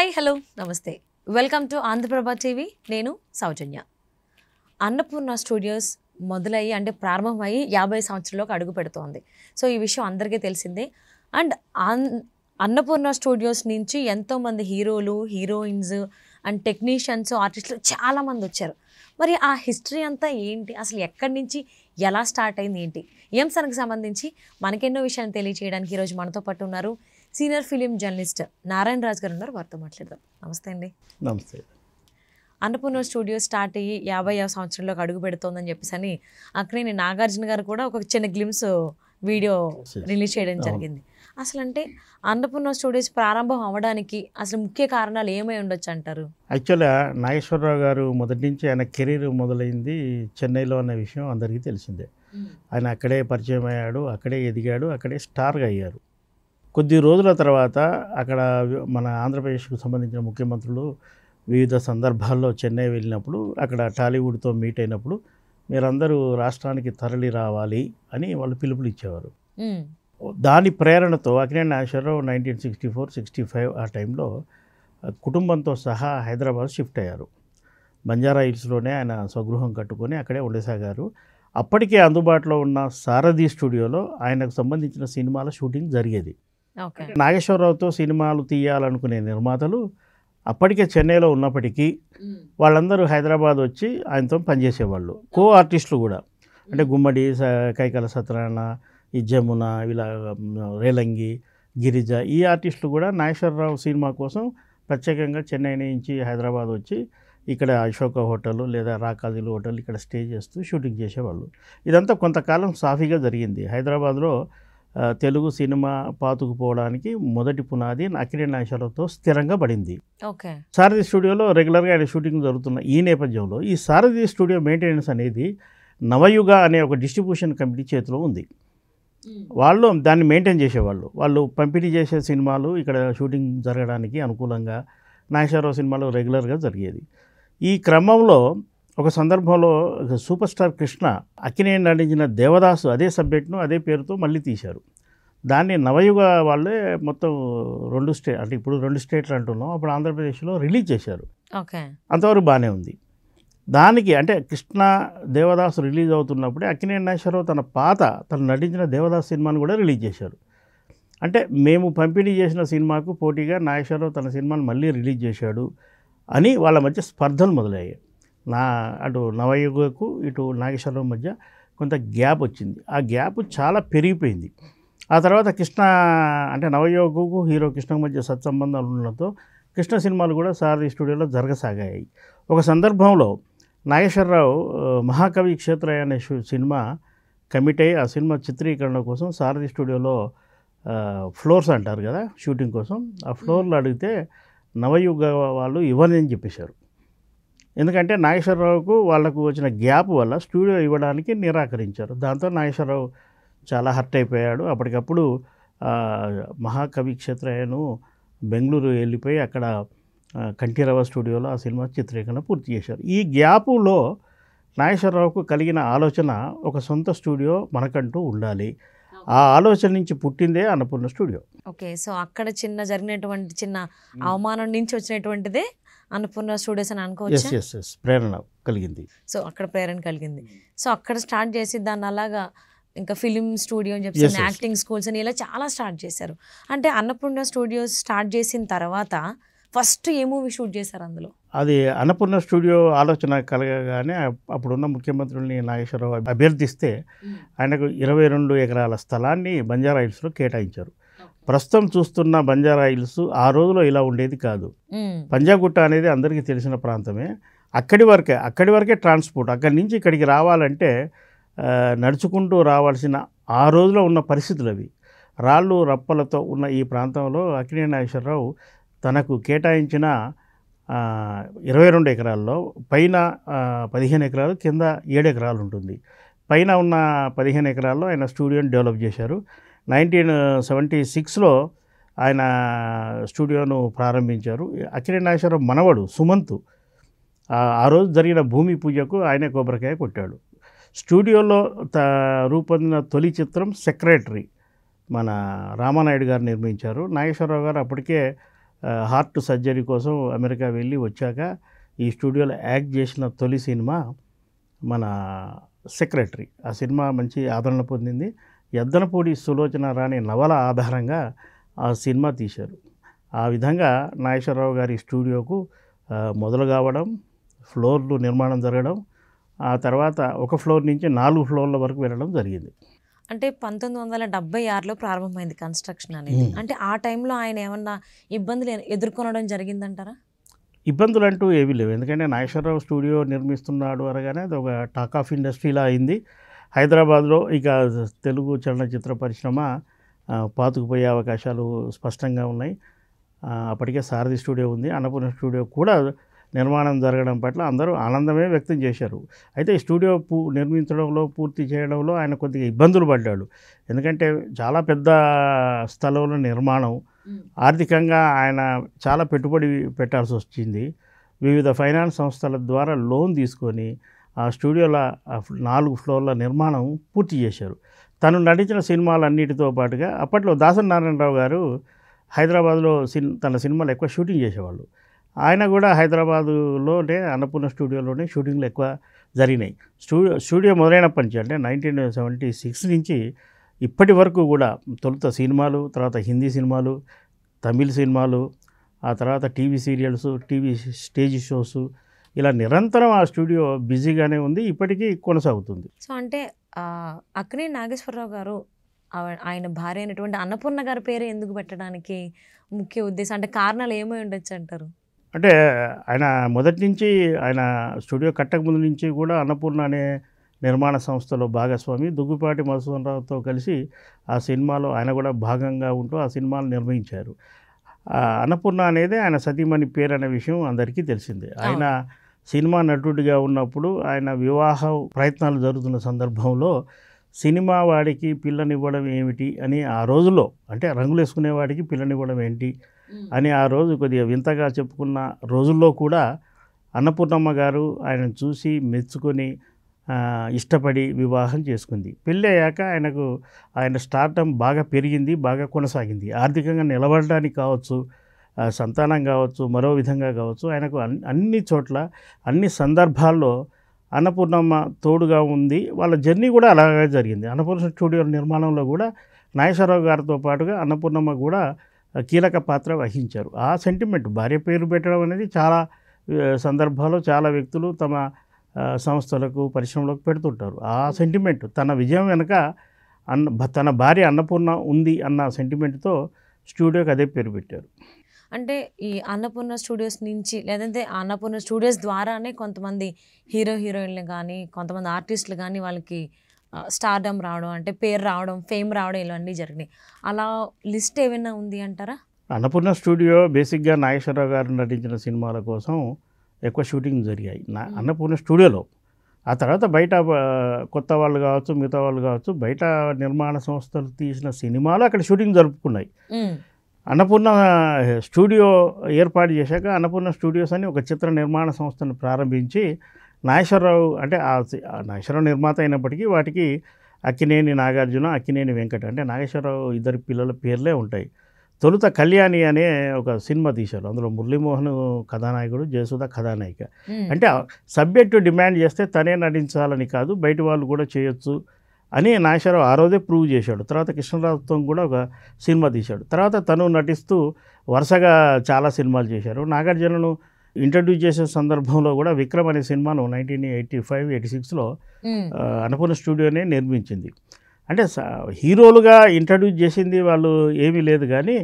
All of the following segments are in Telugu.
హాయ్ హలో నమస్తే వెల్కమ్ టు ఆంధ్రప్రభ టీవీ. నేను సౌజన్య. అన్నపూర్ణ స్టూడియోస్ మొదలయ్యి అంటే ప్రారంభమయ్యి 50 సంవత్సరాల్లోకి అడుగు పెడుతోంది. సో ఈ విషయం అందరికీ తెలిసిందే. అండ్ అన్నపూర్ణ స్టూడియోస్ నుంచి ఎంతోమంది హీరోలు, హీరోయిన్స్ అండ్ టెక్నీషియన్స్, ఆర్టిస్టులు చాలామంది వచ్చారు. మరి ఆ హిస్టరీ అంతా ఏంటి, అసలు ఎక్కడి నుంచి ఎలా స్టార్ట్ అయింది ఏంటి, ఈ అంశానికి సంబంధించి మనకెన్నో విషయాన్ని తెలియజేయడానికి ఈరోజు మనతో పాటు ఉన్నారు సీనియర్ ఫిలిం జర్నలిస్ట్ నారాయణ రాజు గారు ఉన్నారు. వారితో మాట్లాడదాం. నమస్తే అండి. నమస్తే. అన్నపూర్ణ స్టూడియో స్టార్ట్ అయ్యి 50వ సంవత్సరంలోకి అడుగు పెడుతోందని చెప్పేసి అక్కడే నాగార్జున గారు కూడా ఒక చిన్న గ్లిమ్స్ వీడియో రిలీజ్ చేయడం జరిగింది. అసలు అంటే అన్నపూర్ణ స్టూడియోస్ ప్రారంభం అవ్వడానికి అసలు ముఖ్య కారణాలు ఏమై ఉండొచ్చు అంటారు? యాక్చువల్గా నాగేశ్వరరావు గారు మొదటి నుంచి ఆయన కెరీర్ మొదలైంది చెన్నైలో అనే విషయం అందరికీ తెలిసిందే. ఆయన అక్కడే పరిచయం అయ్యాడు, అక్కడే ఎదిగాడు, అక్కడే స్టార్గా అయ్యారు. కొద్ది రోజుల తర్వాత అక్కడ మన ఆంధ్రప్రదేశ్కు సంబంధించిన ముఖ్యమంత్రులు వివిధ సందర్భాల్లో చెన్నై వెళ్ళినప్పుడు అక్కడ టాలీవుడ్తో మీట్ అయినప్పుడు మీరందరూ రాష్ట్రానికి తరలి రావాలి అని వాళ్ళు పిలుపులు ఇచ్చేవారు. దాని ప్రేరణతో అక్కినేని నాగేశ్వరరావు 1964-65 ఆ టైంలో కుటుంబంతో సహా హైదరాబాద్ షిఫ్ట్ అయ్యారు. బంజారా హిల్స్లోనే ఆయన స్వగృహం కట్టుకొని అక్కడే ఉండసాగారు. అప్పటికే అందుబాటులో ఉన్న సారథి స్టూడియోలో ఆయనకు సంబంధించిన సినిమాల షూటింగ్ జరిగేది. నాగేశ్వరరావుతో సినిమాలు తీయాలనుకునే నిర్మాతలు అప్పటికే చెన్నైలో ఉన్నప్పటికీ వాళ్ళందరూ హైదరాబాద్ వచ్చి ఆయనతో పనిచేసేవాళ్ళు. కో ఆర్టిస్టులు కూడా, అంటే గుమ్మడి, కైకల సత్యనారాయణ, ఈ జమున, ఇలా రేలంగి, గిరిజ, ఈ ఆర్టిస్టులు కూడా నాగేశ్వరరావు సినిమా కోసం ప్రత్యేకంగా చెన్నై నుంచి హైదరాబాద్ వచ్చి ఇక్కడ అశోక హోటల్ లేదా రాకాజీలు హోటల్ ఇక్కడ స్టే చేస్తూ షూటింగ్ చేసేవాళ్ళు. ఇదంతా కొంతకాలం సాఫీగా జరిగింది. హైదరాబాద్లో తెలుగు సినిమా పాతుకుపోవడానికి మొదటి పునాది అక్కినేని నాగేశ్వరరావుతో స్థిరంగా పడింది. సారథి స్టూడియోలో రెగ్యులర్గా ఆయన షూటింగ్ జరుగుతున్న ఈ నేపథ్యంలో ఈ సారథి స్టూడియో మెయింటెనెన్స్ అనేది నవయుగ అనే ఒక డిస్ట్రిబ్యూషన్ కమిటీ చేతిలో ఉంది. వాళ్ళు దాన్ని మెయింటైన్ చేసేవాళ్ళు. వాళ్ళు పంపిణీ చేసే సినిమాలు ఇక్కడ షూటింగ్ జరగడానికి అనుకూలంగా నాగేశ్వరరావు సినిమాలు రెగ్యులర్గా జరిగేది. ఈ క్రమంలో ఒక సందర్భంలో సూపర్ స్టార్ కృష్ణ అక్కినేని నటించిన దేవదాసు అదే సబ్జెక్ట్ను అదే పేరుతో మళ్ళీ తీశారు. దాన్ని నవయుగ వాళ్ళే మొత్తం అంటే ఇప్పుడు 2 స్టేట్లు అంటున్నాం, అప్పుడు ఆంధ్రప్రదేశ్లో రిలీజ్ చేశారు. అంతవరకు బాగానే ఉంది. దానికి అంటే కృష్ణ దేవదాసు రిలీజ్ అవుతున్నప్పుడే అక్కినేని నాగేశ్వరరావు తను నటించిన దేవదాసు సినిమాను కూడా రిలీజ్ చేశారు. అంటే మేము పంపిణీ చేసిన సినిమాకు పోటీగా నాగేశ్వరరావు తన సినిమాను మళ్ళీ రిలీజ్ చేశాడు అని వాళ్ళ మధ్య స్పర్ధలు మొదలయ్యాయి. అటు నవయుగకు ఇటు నాగేశ్వరరావు మధ్య కొంత గ్యాప్ వచ్చింది. ఆ గ్యాప్ చాలా పెరిగిపోయింది. ఆ తర్వాత కృష్ణ అంటే నవయుగకు హీరో కృష్ణకు మధ్య సత్సంబంధాలు ఉండడంతో కృష్ణ సినిమాలు కూడా సారథి స్టూడియోలో జరగసాగాయి. ఒక సందర్భంలో నాగేశ్వరరావు మహాకవి క్షేత్రయ్య అనే సినిమా కమిట్ అయ్యి ఆ సినిమా చిత్రీకరణ కోసం సారథి స్టూడియోలో ఫ్లోర్స్ అంటారు కదా షూటింగ్ కోసం, ఆ ఫ్లోర్లు అడిగితే నవయుగ వాళ్ళు ఇవ్వని చెప్పేశారు. ఎందుకంటే నాగేశ్వరరావుకు వాళ్లకు వచ్చిన గ్యాప్ వల్ల స్టూడియో ఇవ్వడానికి నిరాకరించారు. దాంతో నాగేశ్వరరావు చాలా హర్ట్ అయిపోయాడు. అప్పటికప్పుడు మహాకవి క్షేత్రయ్యను బెంగళూరు వెళ్ళిపోయి అక్కడ కంఠీరవ స్టూడియోలో ఆ సినిమా చిత్రీకరణ పూర్తి చేశారు. ఈ గ్యాపులో నాగేశ్వరరావుకు కలిగిన ఆలోచన ఒక సొంత స్టూడియో మనకంటూ ఉండాలి. ఆ ఆలోచన నుంచి పుట్టిందే అన్నపూర్ణ స్టూడియో. ఓకే, సో అక్కడ జరిగినటువంటి చిన్న అవమానం నుంచి వచ్చినటువంటిదే అన్నపూర్ణ స్టూడియోస్ అని అనుకోవచ్చు. ప్రేరణ కలిగింది. సో అక్కడ ప్రేరణ కలిగింది. సో అక్కడ స్టార్ట్ చేసి దాన్ని అలాగా ఇంకా ఫిలిం స్టూడియో అని చెప్పి యాక్టింగ్ స్కూల్స్ అని ఇలా చాలా స్టార్ట్ చేశారు. అంటే అన్నపూర్ణ స్టూడియోస్ స్టార్ట్ చేసిన తర్వాత ఫస్ట్ ఏ మూవీ షూట్ చేశారు అందులో? అది అన్నపూర్ణ స్టూడియో ఆలోచన కలగగానే అప్పుడున్న ముఖ్యమంత్రుల్ని నాగేశ్వరరావు అభ్యర్థిస్తే ఆయనకు 22 ఎకరాల స్థలాన్ని బంజారా హిల్స్లో కేటాయించారు. ప్రస్తుతం చూస్తున్న బంజారా హిల్స్ ఆ రోజులో ఇలా ఉండేది కాదు. పంజాగుట్ట అనేది అందరికీ తెలిసిన ప్రాంతమే. అక్కడి వరకే ట్రాన్స్పోర్ట్. అక్కడి నుంచి ఇక్కడికి రావాలంటే నడుచుకుంటూ రావాల్సిన ఆ రోజులో ఉన్న పరిస్థితులు అవి. రాళ్ళు రప్పలతో ఉన్న ఈ ప్రాంతంలో అక్కినేని నాగేశ్వరరావు తనకు కేటాయించిన 22 ఎకరాల్లో పైన 15 ఎకరాలు, కింద 7 ఎకరాలు ఉంటుంది. పైన ఉన్న 15 ఎకరాల్లో ఆయన స్టూడియోని డెవలప్ చేశారు. 1976లో ఆయన స్టూడియోను ప్రారంభించారు. అక్కినేని నాగేశ్వరరావు మనవడు సుమంత్ ఆ రోజు జరిగిన భూమి పూజకు ఆయనే కొబ్బరికాయ కొట్టాడు. స్టూడియోలో రూపొందిన తొలి చిత్రం సెక్రటరీ మన రామానాయుడు గారు నిర్మించారు. నాగేశ్వరరావు గారు అప్పటికే హార్ట్ సర్జరీ కోసం అమెరికా వెళ్ళి వచ్చాక ఈ స్టూడియోలో యాక్ట్ చేసిన తొలి సినిమా మన సెక్రటరీ. ఆ సినిమా మంచి ఆదరణ పొందింది. ఎద్దనపూడి సులోచన రాణి నవల ఆధారంగా ఆ సినిమా తీశారు. ఆ విధంగా నాగేశ్వరరావు గారి స్టూడియోకు మొదలు కావడం, ఫ్లోర్లు నిర్మాణం జరగడం, ఆ తర్వాత ఒక ఫ్లోర్ నుంచి 4 ఫ్లోర్ల వరకు వెళ్ళడం జరిగింది. అంటే 1976లో ప్రారంభమైంది కన్స్ట్రక్షన్ అనేది. అంటే ఆ టైంలో ఆయన ఏమన్నా ఇబ్బందులు ఎదుర్కొనడం జరిగిందంటారా? ఇబ్బందులు అంటూ ఏమీ లేవు. ఎందుకంటే నాగేశ్వరరావు స్టూడియో నిర్మిస్తున్నాడు అనగానే అది ఒక టాక్ ఆఫ్ ఇండస్ట్రీలా అయింది. హైదరాబాద్లో ఇక తెలుగు చలనచిత్ర పరిశ్రమ పాతుకుపోయే అవకాశాలు స్పష్టంగా ఉన్నాయి. అప్పటికే సారథి స్టూడియో ఉంది, అన్నపూర్ణ స్టూడియో కూడా నిర్మాణం జరగడం పట్ల అందరూ ఆనందమే వ్యక్తం చేశారు. అయితే ఈ స్టూడియో నిర్మించడంలో, పూర్తి చేయడంలో ఆయన కొద్దిగా ఇబ్బందులు పడ్డాడు. ఎందుకంటే చాలా పెద్ద స్థలంలో నిర్మాణం, ఆర్థికంగా ఆయన చాలా పెట్టుబడి పెట్టాల్సి వచ్చింది. వివిధ ఫైనాన్స్ సంస్థల ద్వారా లోన్ తీసుకొని ఆ స్టూడియోల 4 ఫ్లోర్ల నిర్మాణం పూర్తి చేశారు. తను నటించిన సినిమాలన్నిటితో పాటుగా అప్పట్లో దాసరి నారాయణరావు గారు హైదరాబాద్లో తన సినిమాలు ఎక్కువ షూటింగ్ చేసేవాళ్ళు. ఆయన కూడా హైదరాబాదులోనే అన్నపూర్ణ స్టూడియోలోనే షూటింగ్లు ఎక్కువ జరిగినాయి. స్టూడియో మొదలైనప్పటి నుంచి అంటే 1976 నుంచి ఇప్పటి వరకు కూడా తొలుత సినిమాలు, తర్వాత హిందీ సినిమాలు, తమిళ్ సినిమాలు, ఆ తర్వాత TV serials, TV stage shows, ఇలా నిరంతరం ఆ స్టూడియో బిజీగానే ఉంది, ఇప్పటికీ కొనసాగుతుంది. సో అంటే అక్కినేని నాగేశ్వరరావు గారు ఆయన భార్య అయినటువంటి అన్నపూర్ణ గారి పేరు ఎందుకు పెట్టడానికి ముఖ్య ఉద్దేశం, అంటే కారణాలు ఏమై ఉండొచ్చు అంటారు? అంటే ఆయన మొదటి నుంచి, ఆయన స్టూడియో కట్టక ముందు నుంచి కూడా అన్నపూర్ణ అనే నిర్మాణ సంస్థలో భాగస్వామి. దుగ్గుపాటి మధుసూదనరావుతో కలిసి ఆ సినిమాలో ఆయన కూడా భాగంగా ఉంటూ ఆ సినిమాలు నిర్వహించారు. అన్నపూర్ణ అనేది ఆయన సతీమణి పేరు అనే విషయం అందరికీ తెలిసిందే. ఆయన సినిమా నటుడిగా ఉన్నప్పుడు ఆయన వివాహ ప్రయత్నాలు జరుగుతున్న సందర్భంలో సినిమా వాడికి పిల్లనివ్వడం ఏమిటి అని ఆ రోజులో, అంటే రంగులు వేసుకునేవాడికి పిల్లనివ్వడం ఏంటి అని ఆ రోజు కొద్దిగా వింతగా చెప్పుకున్న రోజుల్లో కూడా అన్నపూర్ణమ్మ గారు ఆయనను చూసి మెచ్చుకొని ఇష్టపడి వివాహం చేసుకుంది. పెళ్ళి అయ్యాక ఆయన స్టార్డమ్ బాగా పెరిగింది, బాగా కొనసాగింది. ఆర్థికంగా నిలబడడానికి కావచ్చు, సంతానం కావచ్చు, మరో విధంగా కావచ్చు, ఆయనకు అన్ని చోట్ల అన్ని సందర్భాల్లో అన్నపూర్ణమ్మ తోడుగా ఉంది. వాళ్ళ జర్నీ కూడా అలాగే జరిగింది. అన్నపూర్ణ స్టూడియో నిర్మాణంలో కూడా నాగేశ్వరరావు గారితో పాటుగా అన్నపూర్ణమ్మ కూడా కీలక పాత్ర వహించారు. ఆ సెంటిమెంట్, భార్య పేరు పెట్టడం అనేది చాలా సందర్భాల్లో చాలా వ్యక్తులు తమ సంస్థలకు, పరిశ్రమలకు పెడుతుంటారు. ఆ సెంటిమెంట్, తన విజయం వెనుక తన భార్య అన్నపూర్ణ ఉంది అన్న సెంటిమెంట్తో స్టూడియోకి అదే పేరు పెట్టారు. అంటే ఈ అన్నపూర్ణ స్టూడియోస్ నుంచి, లేదంటే అన్నపూర్ణ స్టూడియోస్ ద్వారానే కొంతమంది హీరోయిన్లు కానీ, కొంతమంది ఆర్టిస్టులు కానీ వాళ్ళకి స్టార్డమ్ రావడం, అంటే పేరు రావడం, ఫేమ్ రావడం, ఇవన్నీ జరిగినాయి. అలా లిస్ట్ ఏమైనా ఉంది అంటారా? అన్నపూర్ణ స్టూడియో బేసిక్గా నాగేశ్వరరావు గారు నటించిన సినిమాల కోసం ఎక్కువ షూటింగ్ జరిగాయి అన్నపూర్ణ స్టూడియోలో. ఆ తర్వాత బయట కొత్త వాళ్ళు కావచ్చు, మిగతా వాళ్ళు కావచ్చు, బయట నిర్మాణ సంస్థలు తీసిన సినిమాలు అక్కడ షూటింగ్ జరుపుకున్నాయి. అన్నపూర్ణ స్టూడియో ఏర్పాటు చేశాక అన్నపూర్ణ స్టూడియోస్ అని ఒక చిత్ర నిర్మాణ సంస్థను ప్రారంభించి నాగేశ్వరరావు, అంటే నాగేశ్వరరావు నిర్మాత అయినప్పటికీ వాటికి అక్కినేని నాగార్జున, అక్కినేని వెంకట, అంటే నాగేశ్వరరావు ఇద్దరి పిల్లల పేర్లే ఉంటాయి. తొలుత కళ్యాణి అనే ఒక సినిమా తీశారు. అందులో మురళీమోహన్ కథానాయకుడు, జయసుధ కథానాయిక. అంటే సబ్జెక్టు డిమాండ్ చేస్తే తనే నటించాలని కాదు, బయట వాళ్ళు కూడా చేయొచ్చు అని నాగేశ్వరరావు ఆ రోజే ప్రూవ్ చేశాడు. తర్వాత కృష్ణరాజుతో కూడా ఒక సినిమా తీశాడు. తర్వాత తను నటిస్తూ వరుసగా చాలా సినిమాలు చేశారు. నాగార్జునను ఇంట్రడ్యూస్ చేసే సందర్భంలో కూడా విక్రమ్ అనే సినిమాను 1985-86లో అన్నపూర్ణ స్టూడియోనే నిర్మించింది. అంటే హీరోలుగా ఇంట్రడ్యూస్ చేసింది వాళ్ళు ఏమీ లేదు, కానీ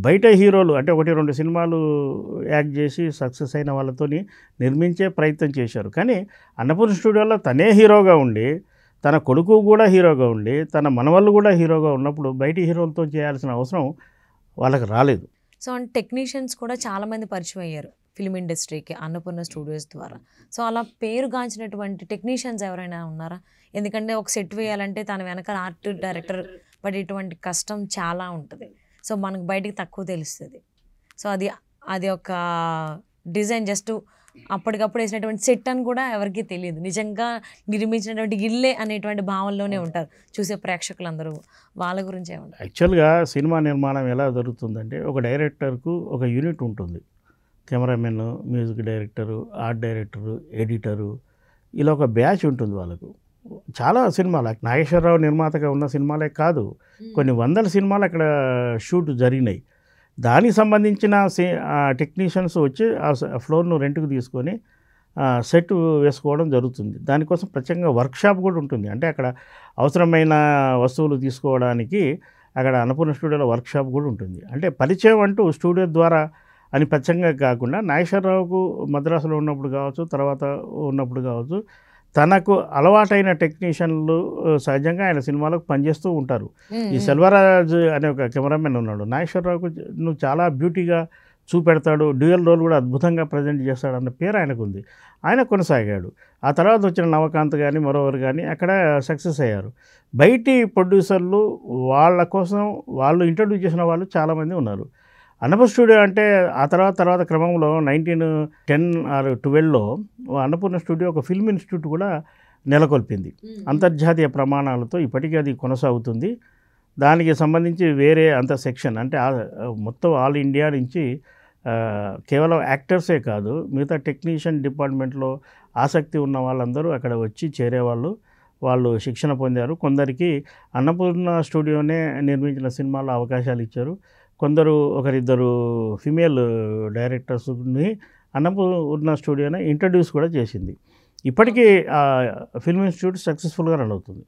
బయట హీరోలు అంటే 1-2 సినిమాలు యాక్ట్ చేసి సక్సెస్ అయిన వాళ్ళతోని నిర్మించే ప్రయత్నం చేశారు. కానీ అన్నపూర్ణ స్టూడియోలో తనే హీరోగా ఉండి, తన కొడుకు కూడా హీరోగా ఉండి, తన మనవళ్ళు కూడా హీరోగా ఉన్నప్పుడు బయట హీరోలతో చేయాల్సిన అవసరం వాళ్ళకి రాలేదు. సో అంటే టెక్నీషియన్స్ కూడా చాలామంది పరిచయం అయ్యారు ఫిల్మ్ ఇండస్ట్రీకి అన్నపూర్ణ స్టూడియోస్ ద్వారా. సో అలా పేరుగాంచినటువంటి టెక్నీషియన్స్ ఎవరైనా ఉన్నారా? ఎందుకంటే ఒక సెట్ వేయాలంటే తన వెనక ఆర్ట్ డైరెక్టర్ పడేటువంటి కష్టం చాలా ఉంటుంది. సో మనకు బయటికి తక్కువ తెలుస్తుంది. సో అది ఒక డిజైన్ జస్ట్ అప్పటికప్పుడు వేసినటువంటి సెట్ అని కూడా ఎవరికీ తెలియదు. నిజంగా నిర్మించినటువంటి ఇల్లే అనేటువంటి భావనలోనే ఉంటారు చూసే ప్రేక్షకులందరూ. వాళ్ళ గురించి ఏమంటారు? యాక్చువల్గా సినిమా నిర్మాణం ఎలా జరుగుతుందంటే ఒక డైరెక్టర్కు ఒక యూనిట్ ఉంటుంది. Cameraman, music director, art director, editor, ఇలా ఒక బ్యాచ్ ఉంటుంది వాళ్ళకు. చాలా సినిమాలు నాగేశ్వరరావు నిర్మాతగా ఉన్న సినిమాలే కాదు, కొన్ని వందల సినిమాలు అక్కడ షూట్ జరిగినాయి. దానికి సంబంధించిన టెక్నీషియన్స్ వచ్చి ఆ ఫ్లోర్ను రెంట్కు తీసుకొని సెట్ వేసుకోవడం జరుగుతుంది. దానికోసం ప్రత్యేకంగా వర్క్షాప్ కూడా ఉంటుంది. అంటే అక్కడ అవసరమైన వస్తువులు తీసుకోవడానికి అక్కడ అన్నపూర్ణ స్టూడియోలో వర్క్షాప్ కూడా ఉంటుంది. అంటే పరిచయం అంటూ స్టూడియో ద్వారా అని ప్రత్యేకంగా కాకుండా నాగేశ్వరరావుకు మద్రాసులో ఉన్నప్పుడు కావచ్చు, తర్వాత ఉన్నప్పుడు కావచ్చు, తనకు అలవాటైన టెక్నీషియన్లు సహజంగా ఆయన సినిమాలకు పనిచేస్తూ ఉంటారు. ఈ సెల్వరాజ్ అనే ఒక కెమెరామెన్ ఉన్నాడు, నాగేశ్వరరావుకు నువ్వు చాలా బ్యూటీగా చూపెడతాడు, డ్యూయల్ రోల్ కూడా అద్భుతంగా ప్రజెంట్ చేస్తాడు అన్న పేరు ఆయనకు ఉంది. ఆయన కొనసాగాడు. ఆ తర్వాత వచ్చిన నవకాంత్ కానీ మరోవరు కానీ అక్కడ సక్సెస్ అయ్యారు. బయటి ప్రొడ్యూసర్లు వాళ్ళ కోసం వాళ్ళు ఇంట్రడ్యూస్ చేసిన వాళ్ళు చాలామంది ఉన్నారు. అన్నపూర్ణ స్టూడియో అంటే ఆ తర్వాత క్రమంలో 1910 or 12లో అన్నపూర్ణ స్టూడియో ఒక ఫిల్మ్ ఇన్స్టిట్యూట్ కూడా నెలకొల్పింది. అంతర్జాతీయ ప్రమాణాలతో ఇప్పటికీ అది కొనసాగుతుంది. దానికి సంబంధించి వేరే అంత సెక్షన్ అంటే మొత్తం ఆల్ ఇండియా నుంచి కేవలం యాక్టర్సే కాదు, మిగతా టెక్నీషియన్ డిపార్ట్మెంట్లో ఆసక్తి ఉన్న వాళ్ళందరూ అక్కడ వచ్చి చేరేవాళ్ళు. వాళ్ళు శిక్షణ పొందారు. కొందరికి అన్నపూర్ణ స్టూడియోనే నిర్మించిన సినిమాల్లో అవకాశాలు ఇచ్చారు. కొందరు ఒకరిద్దరు ఫిమేల్ డైరెక్టర్స్ని అన్నపూర్ణ స్టూడియోనే ఇంట్రడ్యూస్ కూడా చేసింది. ఇప్పటికీ ఫిల్మ్ ఇన్స్టిట్యూట్ సక్సెస్ఫుల్గా రన్ అవుతుంది.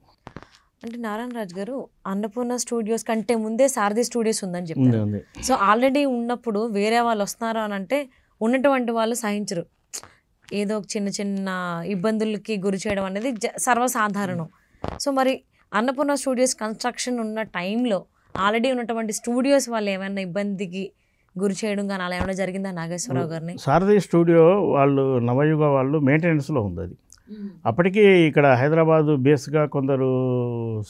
అంటే నారాయణ రాజు గారు, అన్నపూర్ణ స్టూడియోస్ కంటే ముందే సారథి స్టూడియోస్ ఉందని చెప్తారు. సో ఆల్రెడీ ఉన్నప్పుడు వేరే వాళ్ళు వస్తున్నారు అని అంటే ఉన్నటువంటి వాళ్ళు సహించరు. ఏదో ఒక చిన్న చిన్న ఇబ్బందులకి గురి చేయడం అనేది సర్వసాధారణం. సో మరి అన్నపూర్ణ స్టూడియోస్ కన్స్ట్రక్షన్ ఉన్న టైంలో ఆల్రెడీ ఉన్నటువంటి స్టూడియోస్ వాళ్ళు ఏమైనా ఇబ్బందికి గురి చేయడం కానీ అలా ఏమైనా జరిగిందా నాగేశ్వరరావు గారిని? సారథి స్టూడియో వాళ్ళు నవయుగ వాళ్ళు మెయింటెనెన్స్లో ఉంది. అది అప్పటికీ ఇక్కడ హైదరాబాదు బేస్గా కొందరు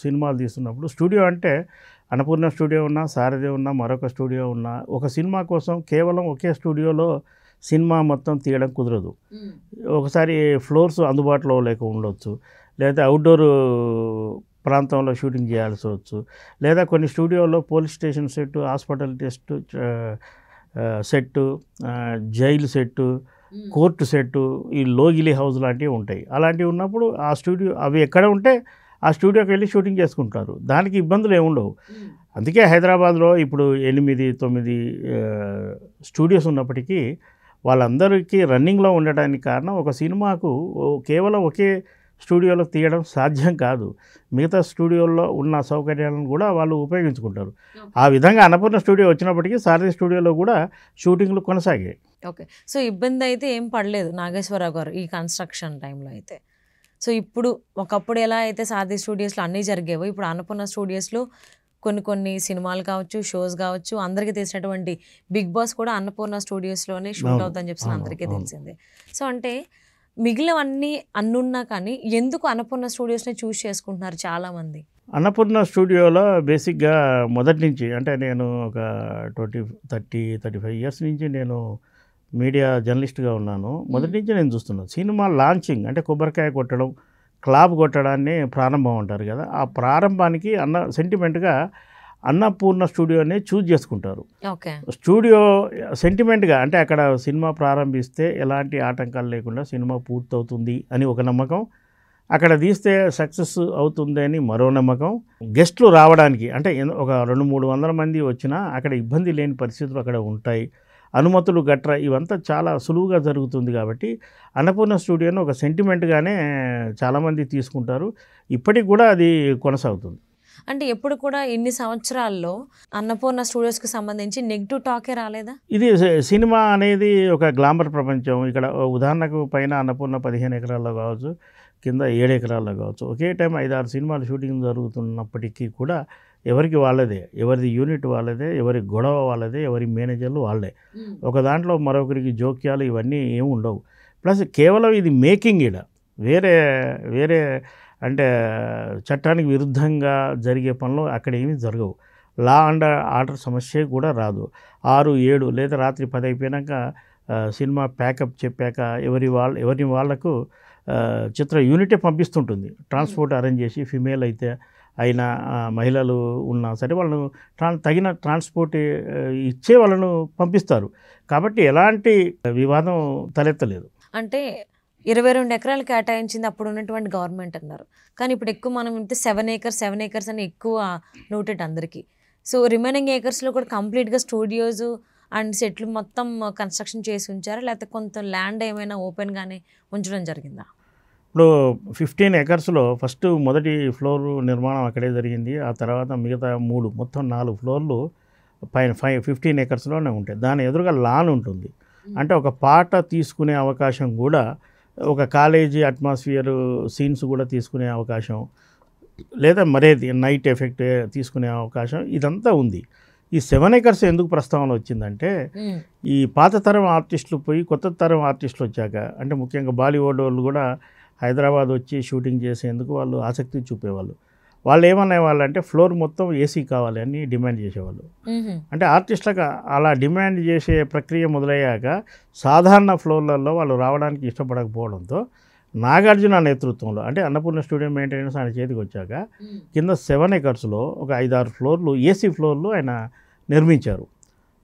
సినిమాలు తీస్తున్నప్పుడు స్టూడియో అంటే అన్నపూర్ణ స్టూడియో ఉన్నా, సారథి ఉన్నా, మరొక స్టూడియో ఉన్నా, ఒక సినిమా కోసం కేవలం ఒకే స్టూడియోలో సినిమా మొత్తం తీయడం కుదరదు. ఒకసారి ఫ్లోర్స్ అందుబాటులో లేక ఉండొచ్చు, లేదా అవుట్డోర్ ప్రాంతంలో షూటింగ్ చేయాల్సి వచ్చు, లేదా కొన్ని స్టూడియోలో police station set, hospital test set, jail set, court set, ఈ లోగిలి హౌస్ లాంటివి ఉంటాయి. అలాంటివి ఉన్నప్పుడు ఆ స్టూడియో అవి ఎక్కడ ఉంటే ఆ స్టూడియోకి వెళ్ళి షూటింగ్ చేసుకుంటారు. దానికి ఇబ్బందులు ఏముండవు. అందుకే హైదరాబాద్లో ఇప్పుడు 8-9 స్టూడియోస్ ఉన్నప్పటికీ వాళ్ళందరికీ రన్నింగ్లో ఉండడానికి కారణం ఒక సినిమాకు కేవలం ఒకే స్టూడియోలో తీయడం సాధ్యం కాదు. మిగతా స్టూడియోల్లో ఉన్న సౌకర్యాలను కూడా వాళ్ళు ఉపయోగించుకుంటారు. ఆ విధంగా అన్నపూర్ణ స్టూడియో వచ్చినప్పటికీ సారథి స్టూడియోలో కూడా షూటింగ్లు కొనసాగాయి. ఓకే. సో ఇబ్బంది అయితే ఏం పడలేదు నాగేశ్వరరావు గారు ఈ కన్స్ట్రక్షన్ టైంలో అయితే. సో ఇప్పుడు ఒకప్పుడు ఎలా అయితే సారథి స్టూడియోస్లో అన్నీ జరిగేవో ఇప్పుడు అన్నపూర్ణ స్టూడియోస్లో కొన్ని సినిమాలు కావచ్చు, షోస్ కావచ్చు, అందరికీ తెలిసినటువంటి బిగ్ బాస్ కూడా అన్నపూర్ణ స్టూడియోస్లోనే షూట్ అవుతుందని చెప్పి అందరికీ తెలిసిందే. సో అంటే మిగిలినవన్నీ అన్నున్నా కానీ ఎందుకు అన్నపూర్ణ స్టూడియోస్ని చూస్ చేసుకుంటున్నారు చాలామంది? అన్నపూర్ణ స్టూడియోలో బేసిక్గా మొదటి నుంచి అంటే నేను ఒక 35 ఇయర్స్ నుంచి నేను మీడియా జర్నలిస్ట్గా ఉన్నాను. మొదటి నుంచి నేను చూస్తున్నాను సినిమా లాంచింగ్ అంటే కొబ్బరికాయ కొట్టడం, క్లాబ్ కొట్టడాన్ని ప్రారంభం అంటారు కదా, ఆ ప్రారంభానికి సెంటిమెంట్గా అన్నపూర్ణ స్టూడియోనే చూజ్ చేసుకుంటారు. ఓకే. స్టూడియో సెంటిమెంట్గా అంటే అక్కడ సినిమా ప్రారంభిస్తే ఎలాంటి ఆటంకాలు లేకుండా సినిమా పూర్తవుతుంది అని ఒక నమ్మకం, అక్కడ తీస్తే సక్సెస్ అవుతుంది అని మరో నమ్మకం, గెస్టులు రావడానికి అంటే ఒక 200-300 మంది వచ్చినా అక్కడ ఇబ్బంది లేని పరిస్థితులు అక్కడ ఉంటాయి, అనుమతులు గట్రా ఇవంతా చాలా సులువుగా జరుగుతుంది. కాబట్టి అన్నపూర్ణ స్టూడియోను ఒక సెంటిమెంట్గానే చాలామంది తీసుకుంటారు. ఇప్పటికి కూడా అది కొనసాగుతుంది. అంటే ఎప్పుడు కూడా ఇన్ని సంవత్సరాల్లో అన్నపూర్ణ స్టూడియోస్కి సంబంధించి నెగిటివ్ టాకే రాలేదా? ఇది సినిమా అనేది ఒక గ్లామర్ ప్రపంచం. ఇక్కడ ఉదాహరణకు పైన అన్నపూర్ణ 15 ఎకరాల్లో కావచ్చు, కింద 7 ఎకరాల్లో కావచ్చు, ఒకే టైం 5-6 సినిమాలు షూటింగ్ జరుగుతున్నప్పటికీ కూడా ఎవరికి వాళ్ళదే, ఎవరిది యూనిట్ వాళ్ళదే, ఎవరి గొడవ వాళ్ళదే, ఎవరి మేనేజర్లు వాళ్ళే. ఒక దాంట్లో మరొకరికి జోక్యాలు ఇవన్నీ ఏమి ఉండవు. ప్లస్ కేవలం ఇది మేకింగ్ ఈడ వేరే అంటే చట్టానికి విరుద్ధంగా జరిగే పనులు అక్కడ ఏమీ జరగవు. లా అండ్ ఆర్డర్ సమస్య కూడా రాదు. 6-7 లేదా రాత్రి 10 అయిపోయాక సినిమా ప్యాకప్ చెప్పాక ఎవరి వాళ్ళకు చిత్ర యూనిటే పంపిస్తుంటుంది. ట్రాన్స్పోర్ట్ అరేంజ్ చేసి ఫిమేల్ అయితే అయినా మహిళలు ఉన్నా సరే వాళ్ళను తగిన ట్రాన్స్పోర్ట్ ఇచ్చే వాళ్ళను పంపిస్తారు. కాబట్టి ఎలాంటి వివాదం తలెత్తలేదు. అంటే 22 ఎకరాలు కేటాయించింది అప్పుడు ఉన్నటువంటి గవర్నమెంట్ అన్నారు. కానీ ఇప్పుడు ఎక్కువ మనం ఇంటే 7 ఏకర్స్ అని ఎక్కువ నోటెడ్ అందరికీ. సో రిమైనింగ్ ఏకర్స్లో కూడా కంప్లీట్గా స్టూడియోస్ అండ్ సెట్లు మొత్తం కన్స్ట్రక్షన్ చేసి ఉంచారా, లేకపోతే కొంత ల్యాండ్ ఏమైనా ఓపెన్గానే ఉంచడం జరిగిందా? ఇప్పుడు 15 ఎకర్స్లో ఫస్ట్ మొదటి ఫ్లోర్ నిర్మాణం అక్కడే జరిగింది. ఆ తర్వాత మిగతా మొత్తం 4 ఫ్లోర్లు పైన 15 ఎకర్స్లోనే ఉంటాయి. దాని ఎదురుగా లాన్ ఉంటుంది. అంటే ఒక పాట తీసుకునే అవకాశం కూడా, ఒక కాలేజీ అట్మాస్ఫియర్ సీన్స్ కూడా తీసుకునే అవకాశం, లేదా మరేది నైట్ ఎఫెక్ట్ తీసుకునే అవకాశం ఇదంతా ఉంది. ఈ 7 ఎకర్స్ ఎందుకు ప్రస్తావన వచ్చిందంటే, ఈ పాత తరం ఆర్టిస్టులు పోయి కొత్త తరం ఆర్టిస్టులు వచ్చాక, అంటే ముఖ్యంగా బాలీవుడ్ వాళ్ళు కూడా హైదరాబాద్ వచ్చి షూటింగ్ చేసేందుకు వాళ్ళు ఆసక్తి చూపేవాళ్ళు. వాళ్ళు ఏమనేవాళ్ళు అంటే ఫ్లోర్ మొత్తం ఏసీ కావాలి అని డిమాండ్ చేసేవాళ్ళు. అంటే ఆర్టిస్టులకు అలా డిమాండ్ చేసే ప్రక్రియ మొదలయ్యాక సాధారణ ఫ్లోర్లలో వాళ్ళు రావడానికి ఇష్టపడకపోవడంతో నాగార్జున నేతృత్వంలో, అంటే అన్నపూర్ణ స్టూడియో మెయింటెనెన్స్ ఆయన చేతికి వచ్చాక కింద 7 ఎకర్స్లో ఒక 5-6 ఫ్లోర్లు ఏసీ ఫ్లోర్లు ఆయన నిర్మించారు.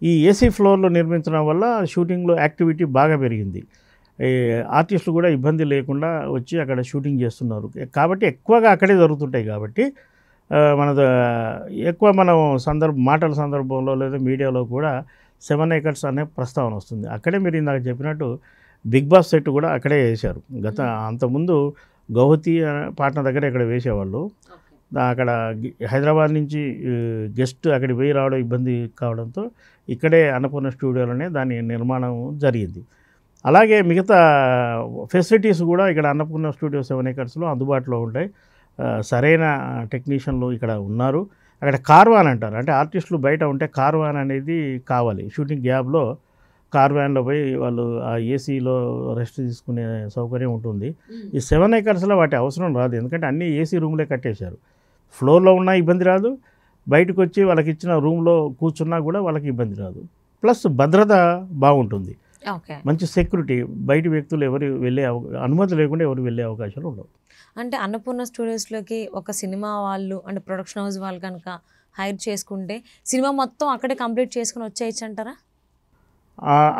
ఈ ఏసీ ఫ్లోర్లు నిర్మించడం వల్ల షూటింగ్లో యాక్టివిటీ బాగా పెరిగింది. ఆర్టిస్టులు కూడా ఇబ్బంది లేకుండా వచ్చి అక్కడ షూటింగ్ చేస్తున్నారు. కాబట్టి ఎక్కువగా అక్కడే జరుగుతుంటాయి. కాబట్టి ఎక్కువ మనం మాటల సందర్భంలో లేదా మీడియాలో కూడా 7 ఎకర్స్ అనే ప్రస్తావన వస్తుంది. అక్కడే మీరు ఇందాక చెప్పినట్టు బిగ్ బాస్ సెట్ కూడా అక్కడే వేశారు. అంతకుముందు గౌహతి పాట్నా దగ్గర ఇక్కడ వేసేవాళ్ళు. అక్కడ హైదరాబాద్ నుంచి గెస్ట్ అక్కడికి పోయి రావడం ఇబ్బంది కావడంతో ఇక్కడే అన్నపూర్ణ స్టూడియోలోనే దాని నిర్మాణం జరిగింది. అలాగే మిగతా ఫెసిలిటీస్ కూడా ఇక్కడ అన్నపూర్ణ స్టూడియో 7 ఎకర్స్లో అందుబాటులో ఉంటాయి. సరైన టెక్నీషియన్లు ఇక్కడ ఉన్నారు. అక్కడ కార్వాన్ అంటారు, అంటే ఆర్టిస్టులు బయట ఉంటే కార్వాన్ అనేది కావాలి. షూటింగ్ గ్యాప్లో కార్వాన్లో పోయి వాళ్ళు ఆ ఏసీలో రెస్ట్ తీసుకునే సౌకర్యం ఉంటుంది. ఈ 7 ఎకర్స్లో వాటి అవసరం రాదు, ఎందుకంటే అన్నీ ఏసీ రూమ్లే కట్టేశారు. ఫ్లోర్లో ఉన్నా ఇబ్బంది రాదు, బయటకు వచ్చి వాళ్ళకి ఇచ్చిన రూమ్లో కూర్చున్నా కూడా వాళ్ళకి ఇబ్బంది రాదు. ప్లస్ భద్రత బాగుంటుంది, మంచి సెక్యూరిటీ, బయట వ్యక్తులు ఎవరు వెళ్ళే అనుమతి లేకుండా ఎవరు వెళ్ళే అవకాశాలు ఉండవు. అంటే అన్నపూర్ణ స్టూడియోస్లోకి ఒక సినిమా వాళ్ళు అంటే ప్రొడక్షన్ హౌస్ వాళ్ళు కనుక హైర్ చేసుకుంటే సినిమా మొత్తం అక్కడే కంప్లీట్ చేసుకుని వచ్చేయచ్చు అంటారా?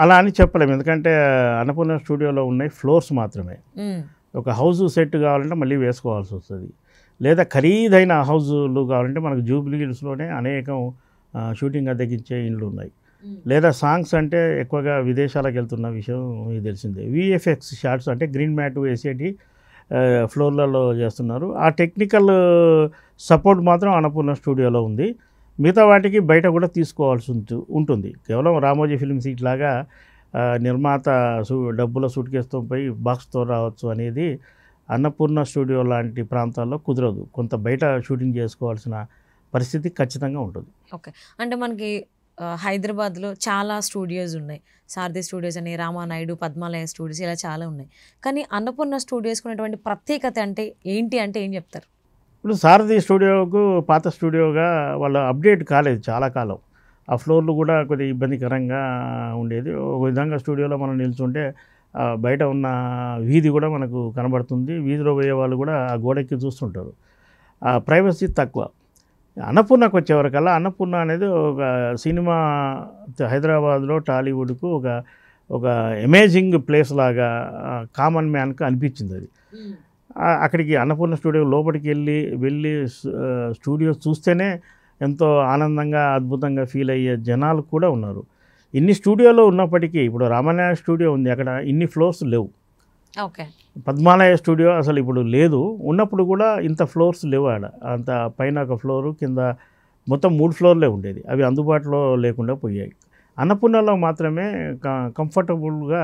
అలా అని చెప్పలేము, ఎందుకంటే అన్నపూర్ణ స్టూడియోలో ఉన్నాయి ఫ్లోర్స్ మాత్రమే. ఒక హౌస్ సెట్ కావాలంటే మళ్ళీ వేసుకోవాల్సి వస్తుంది, లేదా ఖరీదైన హౌజులు కావాలంటే మనకు జూబ్లీ హిల్స్లోనే అనేకం షూటింగ్ అద్దెకించే ఇండ్లు ఉన్నాయి. లేదా సాంగ్స్ అంటే ఎక్కువగా విదేశాలకు వెళ్తున్న విషయం మీకు తెలిసిందే. విఎఫ్ఎక్స్ షాట్స్ అంటే గ్రీన్ మ్యాట్ వేసేటి ఫ్లోర్లలో చేస్తున్నారు. ఆ టెక్నికల్ సపోర్ట్ మాత్రం అన్నపూర్ణ స్టూడియోలో ఉంది. మిగతా వాటికి బయట కూడా తీసుకోవాల్సి ఉంటుంది. కేవలం రామోజీ ఫిల్మ్ సీట్ లాగా నిర్మాత డబ్బుల సూట్ కేసుతో పోయి బాక్స్తో రావచ్చు అనేది అన్నపూర్ణ స్టూడియో లాంటి ప్రాంతాల్లో కుదరదు. కొంత బయట షూటింగ్ చేసుకోవాల్సిన పరిస్థితి ఖచ్చితంగా ఉంటుంది. ఓకే, అంటే మనకి హైదరాబాద్లో చాలా స్టూడియోస్ ఉన్నాయి. సారథి స్టూడియోస్ అని, రామానాయుడు, పద్మాలయ స్టూడియోస్, ఇలా చాలా ఉన్నాయి. కానీ అన్నపూర్ణ స్టూడియోస్కి ఉన్నటువంటి ప్రత్యేకత అంటే ఏంటి, అంటే ఏం చెప్తారు? ఇప్పుడు సారథి స్టూడియోకు పాత స్టూడియోగా వాళ్ళు అప్డేట్ కాలేదు చాలా కాలం. ఆ ఫ్లోర్లు కూడా కొద్దిగా ఇబ్బందికరంగా ఉండేది. ఒక విధంగా స్టూడియోలో మనం నిల్చుంటే బయట ఉన్న వీధి కూడా మనకు కనబడుతుంది. వీధిలో పోయే వాళ్ళు కూడా ఆ గోడెక్కి చూస్తుంటారు. ప్రైవసీ తక్కువ. అన్నపూర్ణకు వచ్చేవరకల్లా అన్నపూర్ణ అనేది ఒక సినిమా హైదరాబాద్లో టాలీవుడ్కు ఒక అమేజింగ్ ప్లేస్ లాగా కామన్ మ్యాన్కి అనిపించింది అది. అక్కడికి అన్నపూర్ణ స్టూడియో లోపలికి వెళ్ళి స్టూడియో చూస్తేనే ఎంతో ఆనందంగా అద్భుతంగా ఫీల్ అయ్యే జనాలు కూడా ఉన్నారు. ఇన్ని స్టూడియోలో ఉన్నప్పటికీ ఇప్పుడు రామానాయుడు స్టూడియో ఉంది, అక్కడ ఇన్ని ఫ్లోర్స్ లేవు. ఓకే, పద్మాలయ స్టూడియో అసలు ఇప్పుడు లేదు, ఉన్నప్పుడు కూడా ఇంత ఫ్లోర్స్ లేవు. ఆడ అంత పైన ఒక ఫ్లోరు, కింద మొత్తం 3 ఫ్లోర్లే ఉండేది. అవి అందుబాటులో లేకుండా పోయాయి. అన్నపూర్ణలో మాత్రమే కంఫర్టబుల్గా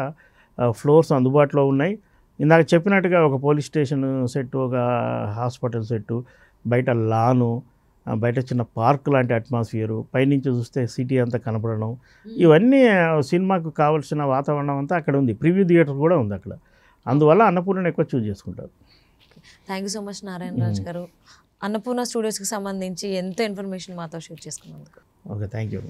ఫ్లోర్స్ అందుబాటులో ఉన్నాయి. ఇందాక చెప్పినట్టుగా ఒక పోలీస్ స్టేషన్ సెట్, ఒక హాస్పిటల్ సెట్టు, బయట లాను, బయట చిన్న పార్క్ లాంటి అట్మాస్ఫియరు, పైనుంచి చూస్తే సిటీ అంతా కనపడడం, ఇవన్నీ సినిమాకు కావాల్సిన వాతావరణం అంతా అక్కడ ఉంది. ప్రివ్యూ థియేటర్ కూడా ఉంది అక్కడ. అందువల్ల అన్నపూర్ణను ఎక్కువ చూస్ చేసుకుంటారు. Thank you so much Narayana Raj గారు, అన్నపూర్ణ స్టూడియోస్కి సంబంధించి ఎంతో ఇన్ఫర్మేషన్ మాతో షేర్ చేసుకున్నందుకు. Okay, thank you.